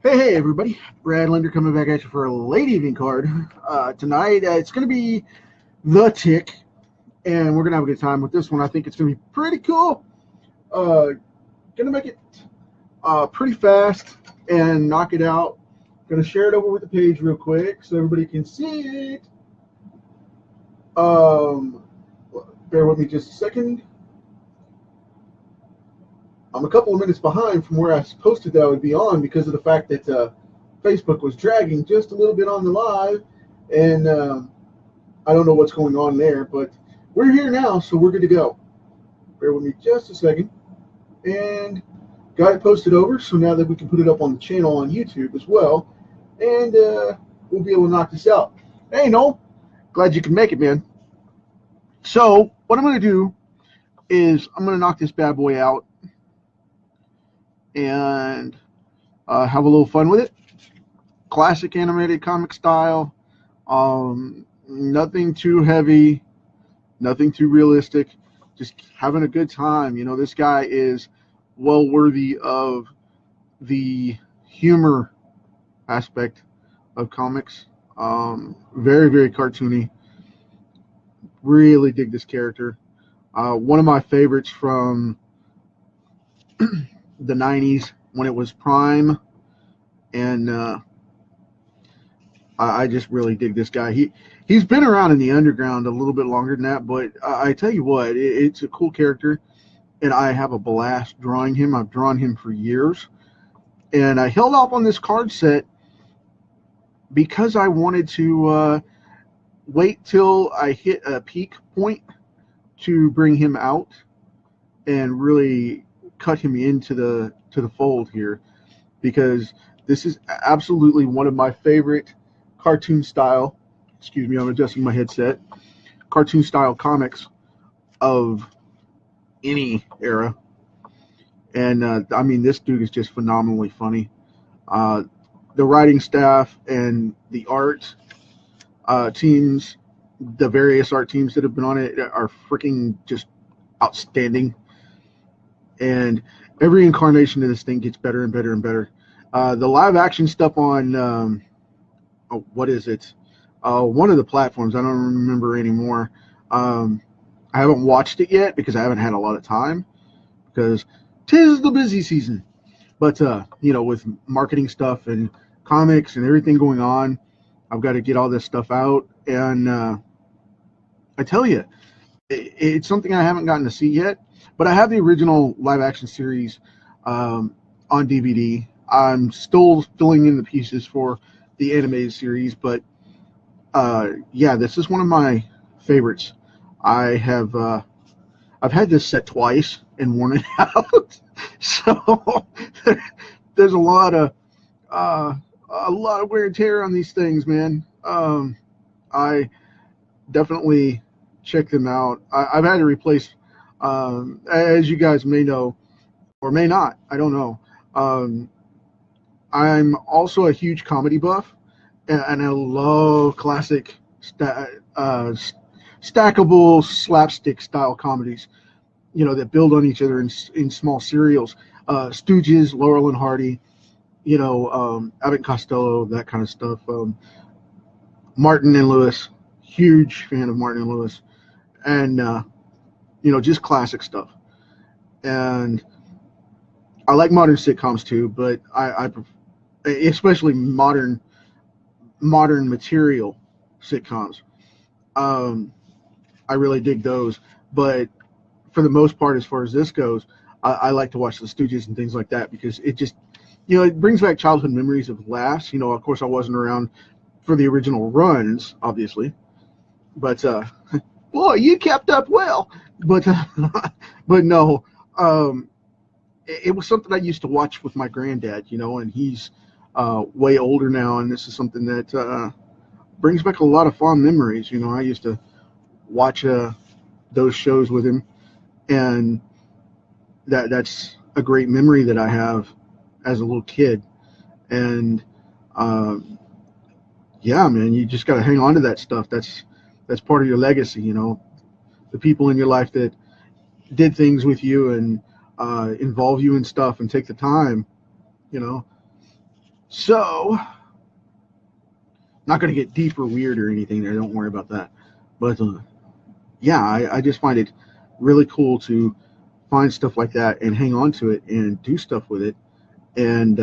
Hey everybody, Brad Linder coming back at you for a late evening card. Tonight it's going to be The Tick, and we're going to have a good time with this one. I think it's going to be pretty cool. Going to make it pretty fast and knock it out. Going to share it over with the page real quick so everybody can see it. Bear with me just a second. I'm a couple of minutes behind from where I posted that I would be on because of the fact that Facebook was dragging just a little bit on the live, and I don't know what's going on there, but we're here now, so we're good to go. Bear with me just a second. And got it posted over, so now that we can put it up on the channel on YouTube as well, and we'll be able to knock this out. Hey, Noel, glad you can make it, man. So what I'm going to do is I'm going to knock this bad boy out and have a little fun with it. Classic animated comic style. Nothing too heavy, nothing too realistic. Just having a good time. You know, this guy is well worthy of the humor aspect of comics. Very, very cartoony. Really dig this character. One of my favorites from the 90s when it was prime, and I just really dig this guy. He's been around in the underground a little bit longer than that, but I tell you what, it's a cool character, and I have a blast drawing him. I've drawn him for years, and I held off on this card set because I wanted to wait till I hit a peak point to bring him out and really cut him into the fold here, because this is absolutely one of my favorite cartoon style, excuse me, I'm adjusting my headset, cartoon style comics of any era. And I mean, this dude is just phenomenally funny. The writing staff and the art teams, the various art teams that have been on it are freaking just outstanding. And every incarnation of this thing gets better and better and better. The live action stuff on what is it? One of the platforms, I don't remember anymore. I haven't watched it yet because I haven't had a lot of time, because 'tis the busy season. But you know, with marketing stuff and comics and everything going on, I've got to get all this stuff out. And I tell you, it's something I haven't gotten to see yet. But I have the original live action series on DVD. I'm still filling in the pieces for the animated series, but yeah, this is one of my favorites. I've had this set twice and worn it out, so there's a lot of wear and tear on these things, man. I definitely check them out. I've had to replace, as you guys may know or may not, I don't know. I'm also a huge comedy buff, and I love classic stackable slapstick style comedies, you know, that build on each other in small serials. Stooges, Laurel and Hardy, you know, Abbott and Costello, that kind of stuff. Martin and Lewis, huge fan of Martin and Lewis, and you know, just classic stuff. And I like modern sitcoms too, but I especially modern material sitcoms. I really dig those, but for the most part, as far as this goes, I like to watch the Stooges and things like that, because it just, you know, it brings back childhood memories of laughs. You know, of course, I wasn't around for the original runs, obviously, but boy, you kept up well. But but no, it was something I used to watch with my granddad, you know, and he's way older now, and this is something that brings back a lot of fond memories. You know, I used to watch those shows with him, and that's a great memory that I have as a little kid. And yeah, man, you just got to hang on to that stuff. That's part of your legacy, you know, the people in your life that did things with you and involve you in stuff and take the time, you know, So, not going to get deep or weird or anything there. Don't worry about that. But yeah, I just find it really cool to find stuff like that and hang on to it and do stuff with it. And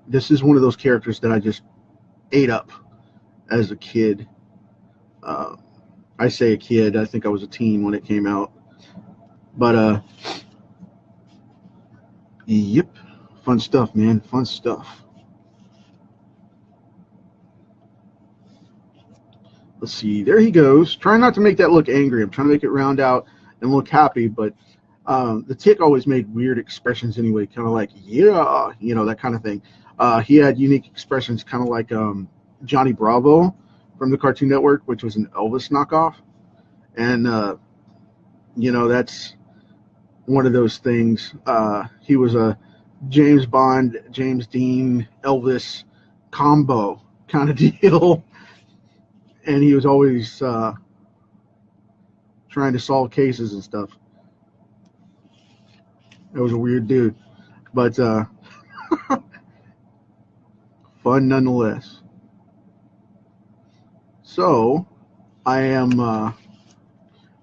this is one of those characters that I just ate up as a kid. I say a kid. I think I was a teen when it came out. But yep, fun stuff, man. Fun stuff. Let's see. There he goes. Trying not to make that look angry. I'm trying to make it round out and look happy. But the tick always made weird expressions anyway, kind of like, yeah, you know, that kind of thing. He had unique expressions, kind of like Johnny Bravo from the Cartoon Network, which was an Elvis knockoff. And, you know, that's one of those things. He was a James Bond, James Dean, Elvis combo kind of deal. And he was always trying to solve cases and stuff. It was a weird dude, but fun nonetheless. So I am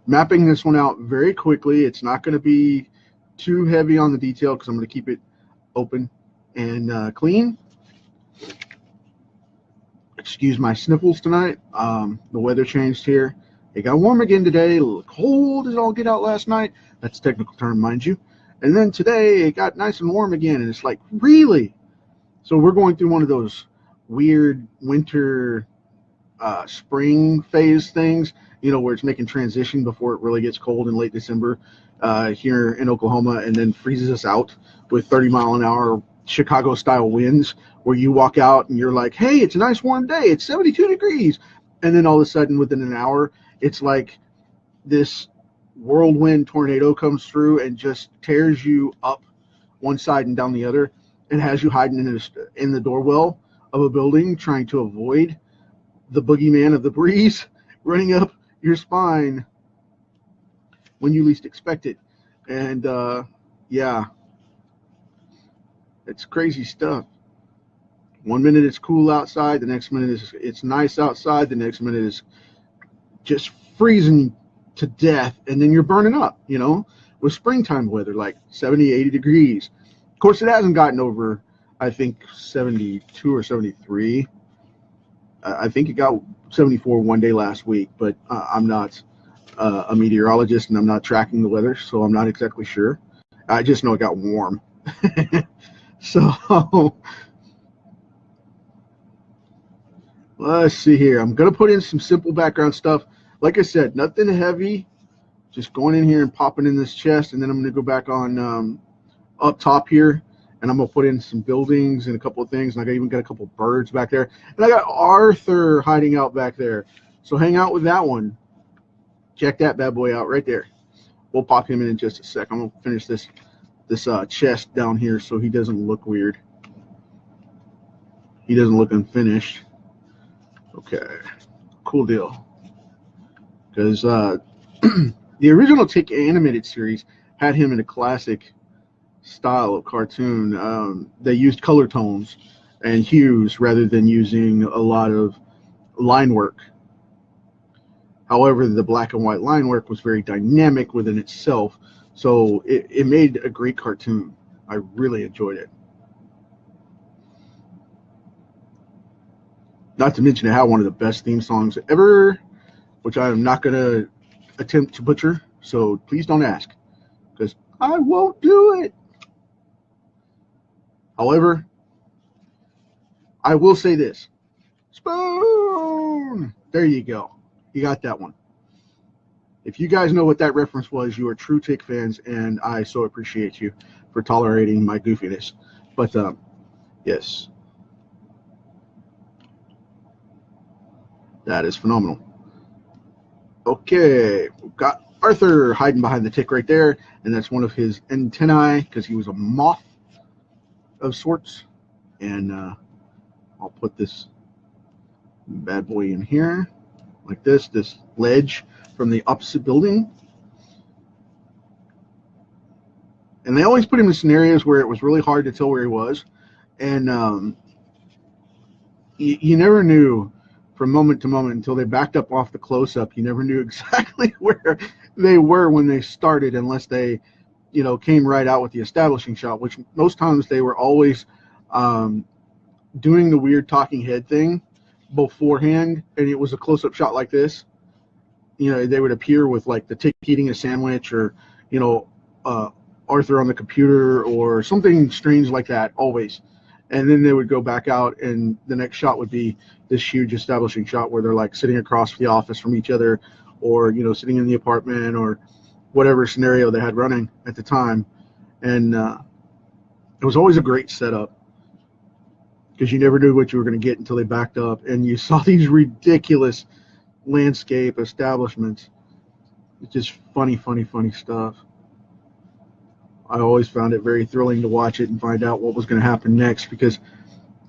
mapping this one out very quickly. It's not going to be too heavy on the detail because I'm going to keep it open and clean. Excuse my sniffles tonight. The weather changed here. It got warm again today. Cold as all get out last night. That's a technical term, mind you. And then today it got nice and warm again. And it's like, really? So we're going through one of those weird winter spring phase things, you know, where it's making transition before it really gets cold in late December here in Oklahoma, and then freezes us out with 30-mile-an-hour Chicago-style winds, where you walk out and you're like, hey, it's a nice warm day. It's 72 degrees. And then all of a sudden, within an hour, it's like this whirlwind tornado comes through and just tears you up one side and down the other and has you hiding in the doorwell of a building trying to avoid the boogeyman of the breeze running up your spine when you least expect it. And yeah, it's crazy stuff. One minute it's cool outside, the next minute it's nice outside, the next minute is just freezing to death, and then you're burning up, you know, with springtime weather, like 70, 80 degrees. Of course, it hasn't gotten over, I think, 72 or 73. I think it got 74 one day last week, but I'm not a meteorologist, and I'm not tracking the weather, so I'm not exactly sure. I just know it got warm. So let's see here. I'm going to put in some simple background stuff. Like I said, nothing heavy. Just going in here and popping in this chest, and then I'm going to go back on up top here, and I'm going to put in some buildings and a couple of things, and I even got a couple of birds back there. And I got Arthur hiding out back there. So hang out with that one. Check that bad boy out right there. We'll pop him in just a sec. I'm going to finish this chest down here so he doesn't look weird. He doesn't look unfinished. Okay, cool deal. Because the original Tick animated series had him in a classic style of cartoon. They used color tones and hues rather than using a lot of line work. However, the black and white line work was very dynamic within itself, so it made a great cartoon. I really enjoyed it. Not to mention it had one of the best theme songs ever, which I am not going to attempt to butcher, so please don't ask, because I won't do it. However, I will say this. Spoon! There you go. You got that one. If you guys know what that reference was, you are true Tick fans, and I so appreciate you for tolerating my goofiness. But, yes. That is phenomenal. Okay, we've got Arthur hiding behind the Tick right there, and that's one of his antennae, because he was a moth of sorts. And I'll put this bad boy in here, like this ledge from the opposite building. And they always put him in scenarios where it was really hard to tell where he was. And you never knew from moment to moment until they backed up off the close-up. You never knew exactly where they were when they started, unless they, came right out with the establishing shot, which most times they were always um, doing the weird talking head thing beforehand, and it was a close-up shot like this. They would appear with like the Tick eating a sandwich, or you know uh, Arthur on the computer, or something strange like that always. And then they would go back out, and the next shot would be this huge establishing shot where they're like sitting across the office from each other, or sitting in the apartment, or whatever scenario they had running at the time. And it was always a great setup, because you never knew what you were going to get until they backed up and you saw these ridiculous landscape establishments. It's just funny, funny, funny stuff. I always found it very thrilling to watch it and find out what was going to happen next, because,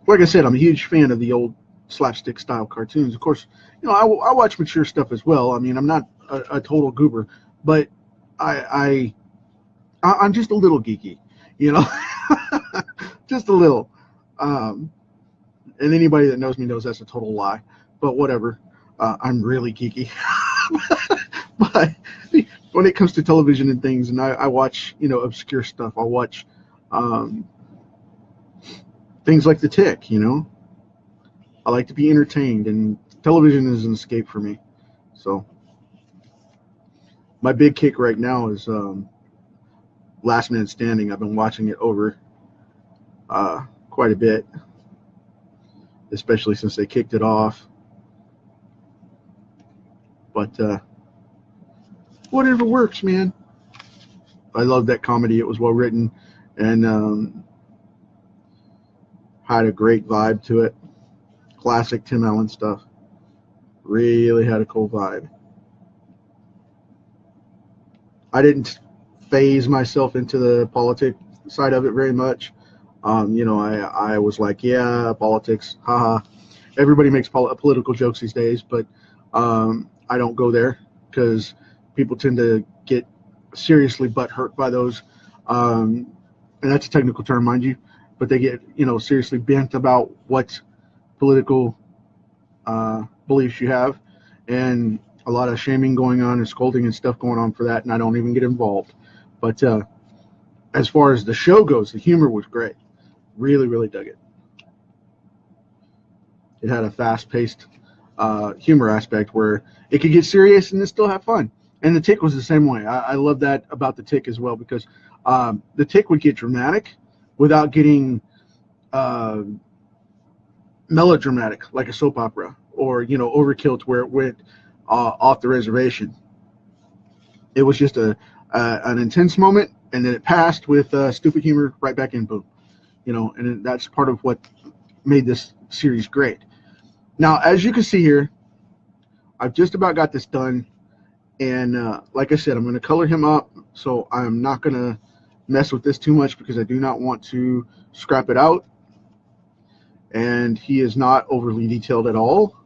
like I said, I'm a huge fan of the old slapstick style cartoons. Of course, I watch mature stuff as well. I mean, I'm not a total goober, but I'm just a little geeky, you know, just a little. And anybody that knows me knows that's a total lie, but whatever. I'm really geeky. But when it comes to television and things, and I watch, obscure stuff, I'll watch things like The Tick, I like to be entertained, and television is an escape for me. So my big kick right now is Last Man Standing. I've been watching it over quite a bit, especially since they kicked it off. But whatever works, man. I love that comedy. It was well written, and had a great vibe to it. Classic Tim Allen stuff. Really had a cool vibe. I didn't phase myself into the politics side of it very much. I was like, yeah, politics, haha. Everybody makes political jokes these days, but I don't go there, because people tend to get seriously butthurt by those. And that's a technical term, mind you, but they get, seriously bent about what political beliefs you have, and a lot of shaming going on and scolding and stuff going on for that, and I don't even get involved. But as far as the show goes, the humor was great. Really, really dug it. It had a fast-paced humor aspect where it could get serious and then still have fun. And The Tick was the same way. I love that about The Tick as well, because The Tick would get dramatic without getting melodramatic like a soap opera, or overkill to where it went off the reservation. It was just an intense moment, and then it passed with stupid humor right back in, boom. And that's part of what made this series great. Now, as you can see here, I've just about got this done, and like I said, I'm going to color him up, so I'm not going to mess with this too much, because I do not want to scrap it out. And he is not overly detailed at all.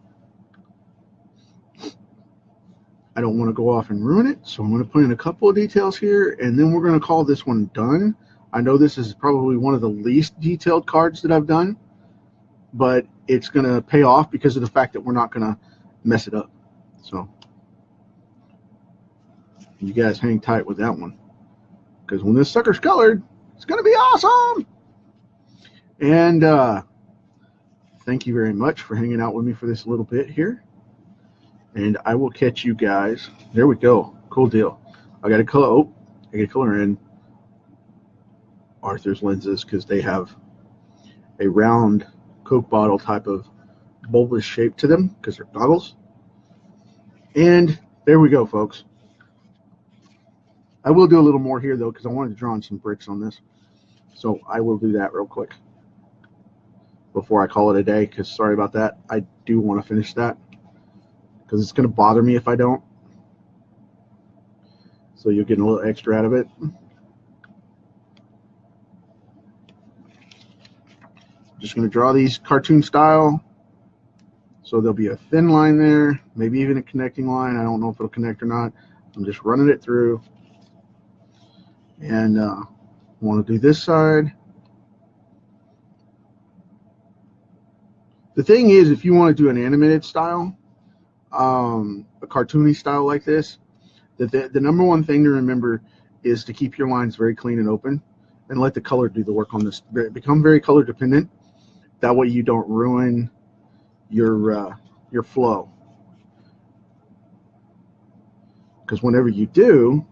I don't want to go off and ruin it, so I'm going to put in a couple of details here, and then we're going to call this one done. I know this is probably one of the least detailed cards that I've done, but it's going to pay off because of the fact that we're not going to mess it up. So you guys hang tight with that one, because when this sucker's colored, it's going to be awesome. And thank you very much for hanging out with me for this little bit here. And I will catch you guys. There we go. Cool deal. I got to color. Oh, I got to color in Arthur's lenses, because they have a round Coke bottle type of bulbous shape to them, because they're goggles. And there we go, folks. I will do a little more here, though, because I wanted to draw on some bricks on this. So I will do that real quick before I call it a day, because sorry about that. I do want to finish that, because it's going to bother me if I don't. So you're getting a little extra out of it. Just going to draw these cartoon style. So there'll be a thin line there, maybe even a connecting line. I don't know if it'll connect or not. I'm just running it through. And I want to do this side. The thing is, if you want to do an animated style, a cartoony style like this, the number one thing to remember is to keep your lines very clean and open, and let the color do the work on this. Become very color dependent. That way you don't ruin your flow. Because whenever you do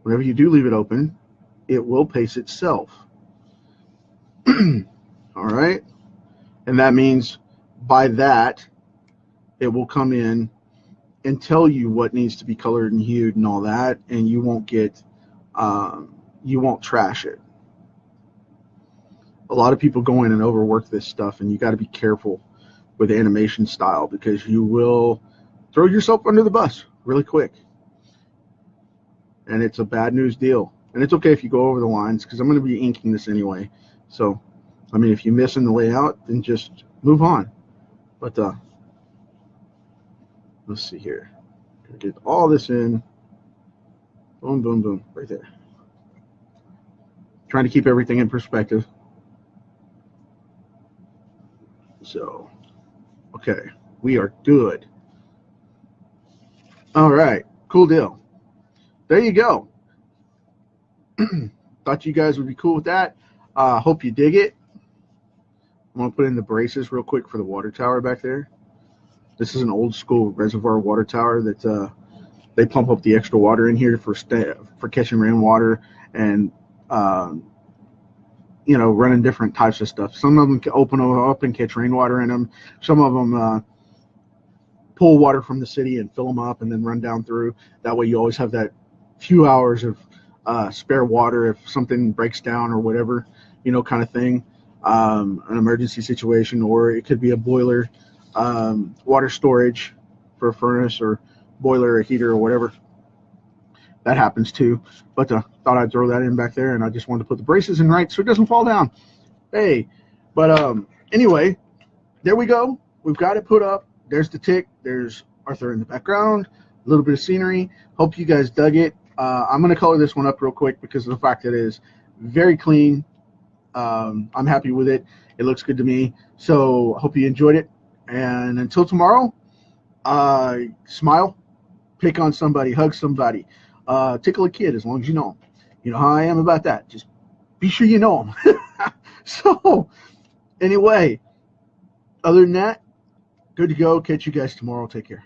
leave it open, it will pace itself. All right, and that means by that it will come in and tell you what needs to be colored and hued and all that, and you won't trash it. A lot of people go in and overwork this stuff, and you got to be careful with animation style, because you will throw yourself under the bus really quick, and it's a bad news deal. And it's okay if you go over the lines, because I'm going to be inking this anyway. So, I mean, if you miss in the layout, then just move on. But let's see here. Get all this in. Boom, boom, boom, right there. Trying to keep everything in perspective. So, okay, we are good. All right, cool deal. There you go. Thought you guys would be cool with that. Hope you dig it. I'm going to put in the braces real quick for the water tower back there. This is an old school reservoir water tower that they pump up the extra water in here for catching rainwater and you know, running different types of stuff. Some of them can open them up and catch rainwater in them. Some of them pull water from the city and fill them up and then run down through. That way you always have that few hours of spare water if something breaks down or whatever, you know, kind of thing. An emergency situation, or it could be a boiler, water storage for a furnace, or boiler, or heater, or whatever. That happens too. But thought I'd throw that in back there, and I just wanted to put the braces in right so it doesn't fall down. Hey, but anyway, there we go. We've got it put up. There's the tick. There's Arthur in the background. A little bit of scenery. Hope you guys dug it. I'm going to color this one up real quick because of the fact that it is very clean. I'm happy with it. It looks good to me. So hope you enjoyed it. And until tomorrow, smile, pick on somebody, hug somebody, tickle a kid as long as you know them. You know how I am about that. Just be sure you know them. So anyway, other than that, good to go. Catch you guys tomorrow. Take care.